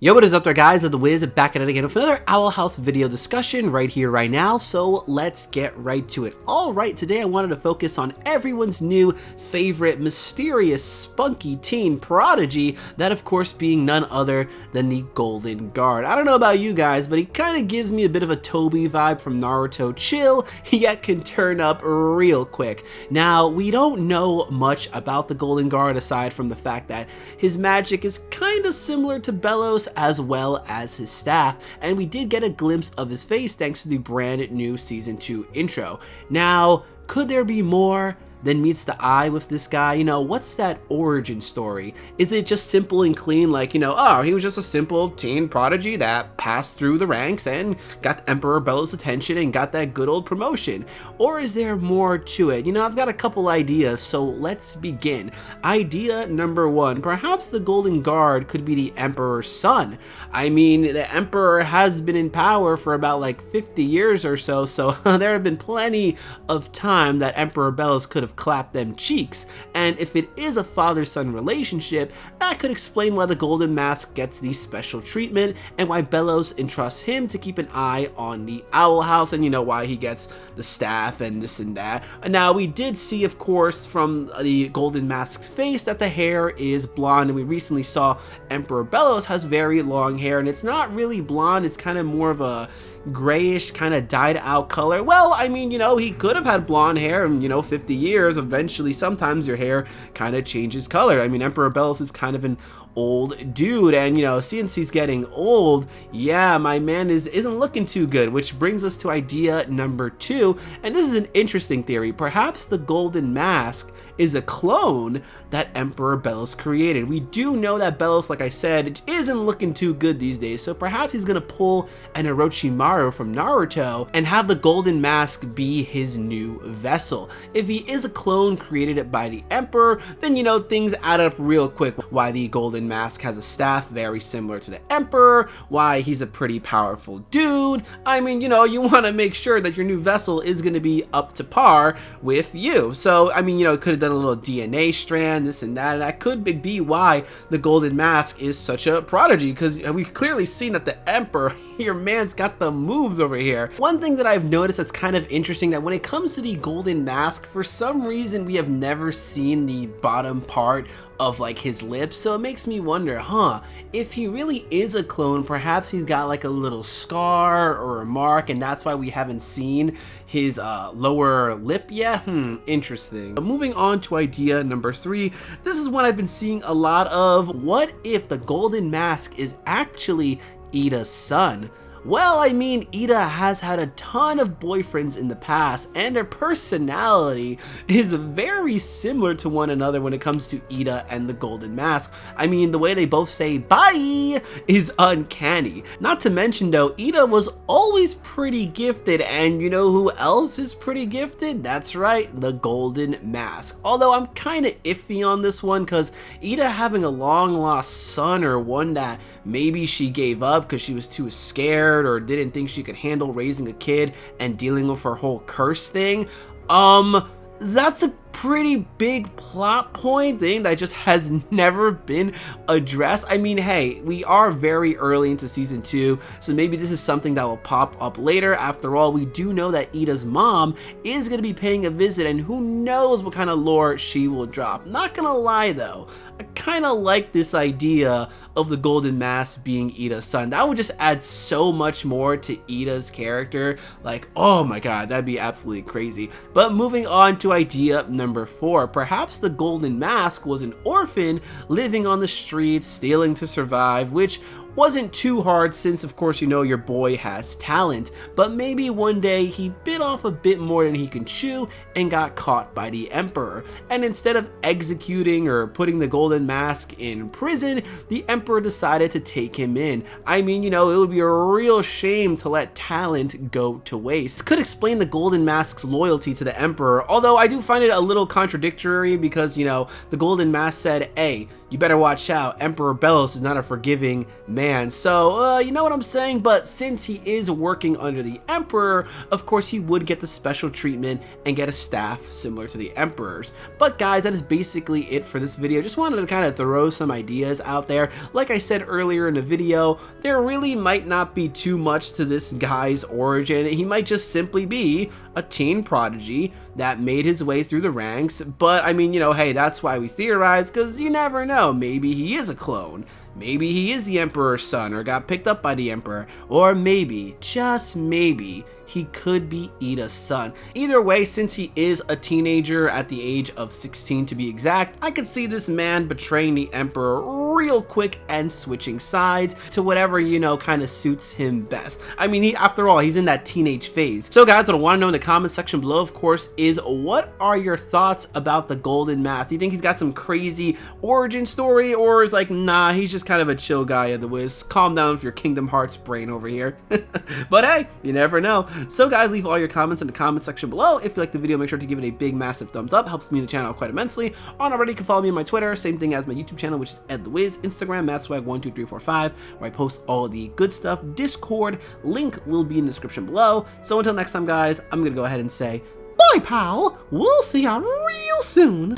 Yo, what is up there, guys? The Wiz back at it again with another Owl House video discussion right here, right now. So let's get right to it. All right, today I wanted to focus on everyone's new favorite mysterious, spunky teen prodigy, that of course being none other than the Golden Guard. I don't know about you guys, but he kind of gives me a bit of a Toby vibe from Naruto. Chill, yet can turn up real quick. Now, we don't know much about the Golden Guard aside from the fact that his magic is kind of similar to Bellows, as well as his staff, and we did get a glimpse of his face thanks to the brand new season 2 intro. Now, could there be more than meets the eye with this guy? You know, what's that origin story? Is it just simple and clean, like, you know, oh, he was just a simple teen prodigy that passed through the ranks and got Emperor Bellows' attention and got that good old promotion? Or is there more to it? You know, I've got a couple ideas, so let's begin. Idea number one, perhaps the Golden Guard could be the Emperor's son. I mean, the Emperor has been in power for about like 50 years or so, so there have been plenty of time that Emperor Bellows could have clap them cheeks, and if it is a father-son relationship, that could explain why the Golden Mask gets the special treatment and why Bellows entrusts him to keep an eye on the Owl House, and you know why he gets the staff and this and that. And now we did see, of course, from the Golden Mask's face that the hair is blonde, and we recently saw Emperor Bellows has very long hair, and it's not really blonde, it's kind of more of a grayish, kind of dyed out color. Well, I mean, you know, he could have had blonde hair and, you know, 50 years, eventually sometimes your hair kind of changes color. I mean, Emperor Bellows is kind of an old dude, and you know, since he's getting old, yeah, my man isn't looking too good, which brings us to idea number two, and this is an interesting theory. Perhaps the Golden Mask is a clone that Emperor Bellows created. We do know that Bellows, like I said, isn't looking too good these days, so perhaps he's gonna pull an Orochimaru from Naruto and have the Golden Mask be his new vessel. If he is a clone created by the Emperor, then you know, things add up real quick. Why the Golden Mask has a staff very similar to the Emperor, why he's a pretty powerful dude. I mean, you know, you want to make sure that your new vessel is going to be up to par with you. So, I mean, you know, it could have done a little DNA strand, this and that, and that could be why the Golden Mask is such a prodigy, because we've clearly seen that the Emperor, your man's got the moves over here. One thing that I've noticed that's kind of interesting, that when it comes to the Golden Mask, for some reason we have never seen the bottom part of like his lips, so it makes me wonder, if he really is a clone, perhaps he's got like a little scar or a mark, and that's why we haven't seen his lower lip yet. Interesting. But moving on to idea number three, this is one I've been seeing a lot of. What if the Golden Mask is actually Ida's son? Well, I mean, Ida has had a ton of boyfriends in the past, and their personality is very similar to one another when it comes to Ida and the Golden Mask. I mean, the way they both say bye is uncanny. Not to mention though, Ida was always pretty gifted, and you know who else is pretty gifted? That's right, the Golden Mask. Although I'm kind of iffy on this one, because Ida having a long lost son, or one that maybe she gave up because she was too scared or didn't think she could handle raising a kid and dealing with her whole curse thing, that's a pretty big plot point thing that just has never been addressed. I mean, hey, we are very early into season 2, so maybe this is something that will pop up later. After all, we do know that Ida's mom is going to be paying a visit, and who knows what kind of lore she will drop. Not gonna lie though, I kind of like this idea of the Golden Mask being Ida's son. That would just add so much more to Ida's character. Like, oh my god, that'd be absolutely crazy. But moving on to idea number 4, perhaps the Golden Mask was an orphan living on the streets, stealing to survive, which wasn't too hard since, of course, you know, your boy has talent, but maybe one day he bit off a bit more than he can chew and got caught by the Emperor. And instead of executing or putting the Golden Mask in prison, the Emperor decided to take him in. I mean, you know, it would be a real shame to let talent go to waste. This could explain the Golden Mask's loyalty to the Emperor, although I do find it a little contradictory because, you know, the Golden Mask said, hey, you better watch out. Emperor Belos is not a forgiving man. So, you know what I'm saying? But since he is working under the Emperor, of course he would get the special treatment and get a staff similar to the Emperor's. But guys, that is basically it for this video. Just wanted to kind of throw some ideas out there. Like I said earlier in the video, there really might not be too much to this guy's origin. He might just simply be a teen prodigy that made his way through the ranks. But I mean, you know, hey, that's why we theorize, because you never know. Maybe he is a clone. Maybe he is the Emperor's son or got picked up by the Emperor. Or maybe, just maybe, he could be Iida's son. Either way, since he is a teenager at the age of 16 to be exact, I could see this man betraying the Emperor real quick and switching sides to whatever, you know, kind of suits him best. I mean, after all, he's in that teenage phase. So guys, what I want to know in the comment section below, of course, is what are your thoughts about the Golden Mask? Do you think he's got some crazy origin story, or is like, nah, he's just kind of a chill guy at the Wiz? Calm down with your Kingdom Hearts brain over here. But hey, you never know. So guys, leave all your comments in the comment section below. If you like the video, make sure to give it a big massive thumbs up. Helps me and the channel quite immensely. On already, you can follow me on my Twitter, same thing as my YouTube channel, which is Ed the Wiz. Instagram, MattSwag12345, where I post all the good stuff. Discord link will be in the description below. So until next time guys, I'm gonna go ahead and say bye pal. We'll see ya real soon.